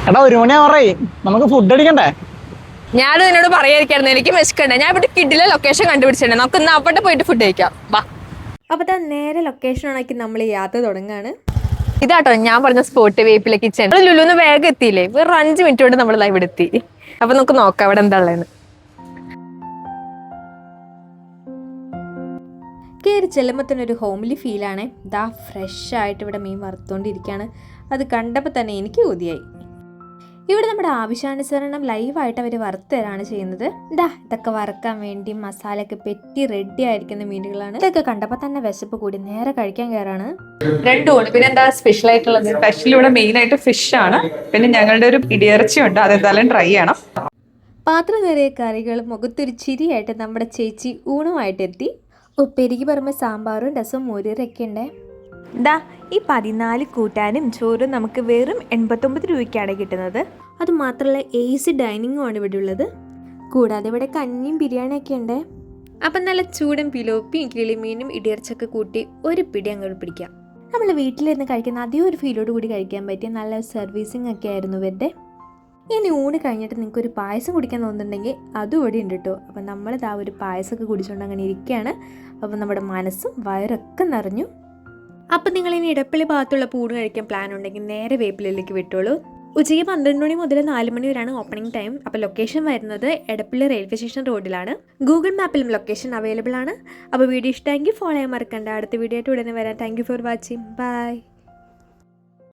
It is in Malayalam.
എടാ 1 മണിയാവറേ, നമുക്ക് ഫുഡ് അടിക്കണ്ടേ? ഞാനും നിന്നോട് പറയാതിരിക്കായിരുന്നു, എനിക്ക് വിശക്കണ്ടേ. ഞാൻ ഇവിടെ കിഡിലെ ലൊക്കേഷൻ കണ്ടുപിടിച്ചിട്ടുണ്ട്, നമുക്ക് ഇന്ന് അവിടെ പോയിട്ട് ഫുഡ് കഴിക്കാം. വാ. അപ്പോൾ നേരെ ലൊക്കേഷൻ ആണെങ്കിൽ നമ്മൾ യാത്ര തുടങ്ങാണ്. ഇതാട്ടോ ഞാൻ പറഞ്ഞ സ്പോട്ട്, വേപ്പില കിച്ചൺ. ലുലുന്ന് വേഗം എത്തിയില്ലേ, വേറെ 5 മിനിറ്റ് കൊണ്ട് നമ്മൾ ഇവിടെ എത്തി. അപ്പൊ നമുക്ക് നോക്കാം ഇവിടെ എന്താ ഉള്ളതെന്ന്. കയറി ചെല്ലുമ്പോൾ തന്നെ ഒരു ഹോംലി ഫീലാണ്. ദാ ഫ്രഷ് ആയിട്ട് ഇവിടെ മീൻ വറുത്തുകൊണ്ടിരിക്കുകയാണ്. അത് കണ്ടപ്പോൾ തന്നെ എനിക്ക് കൊതിയായി. ഇവിടെ നമ്മുടെ ആവശ്യാനുസരണം ലൈവായിട്ട് അവർ വറുത്ത് തരാണ് ചെയ്യുന്നത്. ഇതൊക്കെ വറുക്കാൻ വേണ്ടി മസാലയൊക്കെ പെറ്റി റെഡി ആയിരിക്കുന്ന മീനുകളാണ്. ഇതൊക്കെ കണ്ടപ്പോൾ തന്നെ വിശപ്പ് കൂടി നേരെ കഴിക്കാൻ കയറാണ്. 2 ഊണ്. പിന്നെ എന്താ സ്പെഷ്യൽ ആയിട്ടുള്ളത്? സ്പെഷ്യൽ ഇവിടെ മെയിൻ ആയിട്ട് ഫിഷ് ആണ്. പിന്നെ ഞങ്ങളുടെ ഒരു ഇടിയിറച്ചി ഉണ്ട്, അതെന്തായാലും ട്രൈ ചെയ്യണം. പാത്രം നിറയെ കറികൾ, മുഖത്തൊരു ചിരിയായിട്ട് നമ്മുടെ ചേച്ചി ഊണുമായിട്ടെത്തി. ഉപ്പേരിക്ക് പുറമെ സാമ്പാറും രസവും മോരൊക്കെ ഉണ്ട്. ഈ 14 കൂട്ടാനും ചോറും നമുക്ക് വെറും 89 രൂപയ്ക്കാണ് കിട്ടുന്നത്. അതുമാത്രമല്ല AC ഡൈനിങ്ങും ആണ് ഇവിടെ ഉള്ളത്. കൂടാതെ ഇവിടെ കഞ്ഞിയും ബിരിയാണിയൊക്കെ ഉണ്ട്. അപ്പം നല്ല ചൂടും പിലോപ്പിയും കിളിമീനും ഇടിയർച്ചൊക്കെ കൂട്ടി ഒരു പിടി അങ്ങോട്ട് പിടിക്കാം. നമ്മൾ വീട്ടിലിരുന്ന് കഴിക്കുന്ന അതേ ഒരു ഫീലോട് കൂടി കഴിക്കാൻ പറ്റിയ നല്ല സർവീസിങ് ഒക്കെ ആയിരുന്നു ഇവരുടെ. ഇനി ഊണ് കഴിഞ്ഞിട്ട് നിങ്ങൾക്ക് ഒരു പായസം കുടിക്കാൻ തോന്നുന്നുണ്ടെങ്കിൽ അതും ഇവിടെ ഉണ്ട് കേട്ടോ. അപ്പം നമ്മളിതാ ഒരു പായസമൊക്കെ കുടിച്ചുകൊണ്ട് അങ്ങനെ ഇരിക്കുകയാണ്. അപ്പം നമ്മുടെ മനസ്സും വയറൊക്കെ നിറഞ്ഞു. അപ്പം നിങ്ങളിനി ഇടപ്പള്ളി ഭാഗത്തുള്ള ഊണ് കഴിക്കാൻ പ്ലാൻ ഉണ്ടെങ്കിൽ നേരെ വേപ്പിലയിലേക്ക് വിട്ടോളൂ. ഉച്ചയ്ക്ക് 12 മണി മുതൽ 4 മണി വരെയാണ് ഓപ്പണിംഗ് ടൈം. അപ്പോൾ ലൊക്കേഷൻ വരുന്നത് എടപ്പള്ളി റെയിൽവേ സ്റ്റേഷൻ റോഡിലാണ്. ഗൂഗിൾ മാപ്പിലും ലൊക്കേഷൻ അവൈലബിൾ ആണ്. അപ്പോൾ വീഡിയോ ഇഷ്ടമെങ്കിൽ ഫോളോ ചെയ്യാൻ മറക്കണ്ട. അടുത്ത വീഡിയോ ആയിട്ട് ഉടനെ വരാം. Thank you for watching. By.